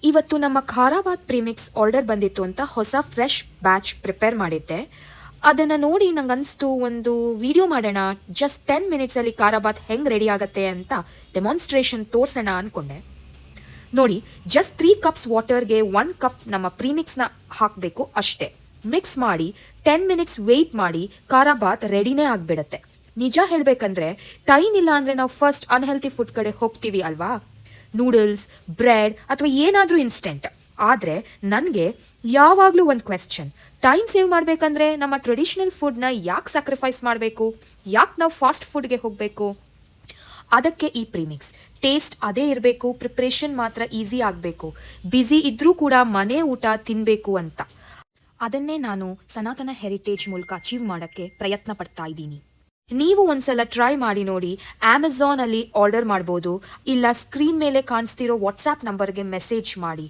ಇವತ್ತು ನಮ್ಮ ಖಾರಾಬಾತ್ premix order ಬಂದಿತ್ತು ಅಂತ ಹೊಸ ಫ್ರೆಶ್ ಬ್ಯಾಚ್ ಪ್ರಿಪೇರ್ ಮಾಡಿದ್ದೆ. ಅದನ್ನು ನೋಡಿ ನಂಗೆ ಅನಿಸ್ತು ಒಂದು ವಿಡಿಯೋ ಮಾಡೋಣ, ಜಸ್ಟ್ 10 ಮಿನಿಟ್ಸಲ್ಲಿ ಖಾರಾಬಾತ್ ಹೆಂಗೆ ರೆಡಿ ಆಗುತ್ತೆ ಅಂತ ಡೆಮಾನ್ಸ್ಟ್ರೇಷನ್ ತೋರಿಸೋಣ ಅಂದ್ಕೊಂಡೆ. ನೋಡಿ, ಜಸ್ಟ್ 3 ಕಪ್ಸ್ ವಾಟರ್ಗೆ 1 ಕಪ್ ನಮ್ಮ ಪ್ರೀಮಿಕ್ಸ್ನ ಹಾಕಬೇಕು ಅಷ್ಟೇ. ಮಿಕ್ಸ್ ಮಾಡಿ 10 ಮಿನಿಟ್ಸ್ ವೆಯ್ಟ್ ಮಾಡಿ ಖಾರಾಬಾತ್ ರೆಡಿನೇ ಆಗಿಬಿಡುತ್ತೆ. ನಿಜ ಹೇಳಬೇಕಂದ್ರೆ ಟೈಮ್ ಇಲ್ಲ ಅಂದರೆ ನಾವು ಫಸ್ಟ್ ಅನ್ಹೆಲ್ತಿ ಫುಡ್ ಕಡೆ ಹೋಗ್ತೀವಿ ಅಲ್ವಾ, ನೂಡಲ್ಸ್, ಬ್ರೆಡ್ ಅಥವಾ ಏನಾದರೂ ಇನ್ಸ್ಟೆಂಟ್. ಆದರೆ ನನಗೆ ಯಾವಾಗಲೂ ಒಂದು ಕ್ವೆಶ್ಚನ್, ಟೈಮ್ ಸೇವ್ ಮಾಡಬೇಕಂದ್ರೆ ನಮ್ಮ ಟ್ರೆಡಿಷನಲ್ ಫುಡ್ನ ಯಾಕೆ ಸ್ಯಾಕ್ರಿಫೈಸ್ ಮಾಡಬೇಕು, ಯಾಕೆ ನಾವು ಫಾಸ್ಟ್ ಫುಡ್ಗೆ ಹೋಗಬೇಕು? ಅದಕ್ಕೆ ಈ ಪ್ರೀಮಿಕ್ಸ್ ಟೇಸ್ಟ್ ಅದೇ ಇರಬೇಕು, ಪ್ರಿಪ್ರೇಷನ್ ಮಾತ್ರ ಈಸಿ ಆಗಬೇಕು, ಬ್ಯುಸಿ ಇದ್ರೂ ಕೂಡ ಮನೆ ಊಟ ತಿನ್ನಬೇಕು ಅಂತ. ಅದನ್ನೇ ನಾನು ಸನಾತನ ಹೆರಿಟೇಜ್ ಮೂಲಕ ಅಚೀವ್ ಮಾಡೋಕ್ಕೆ ಪ್ರಯತ್ನ ಪಡ್ತಾ ಇದ್ದೀನಿ. ನೀವು ಒಂದ್ಸಲ ಟ್ರೈ ಮಾಡಿ ನೋಡಿ. ಅಮೆಝಾನಲ್ಲಿ ಆರ್ಡರ್ ಮಾಡ್ಬೋದು, ಇಲ್ಲ ಸ್ಕ್ರೀನ್ ಮೇಲೆ ಕಾಣಿಸ್ತಿರೋ ವಾಟ್ಸ್ಆ್ಯಪ್ ನಂಬರ್ಗೆ ಮೆಸೇಜ್ ಮಾಡಿ.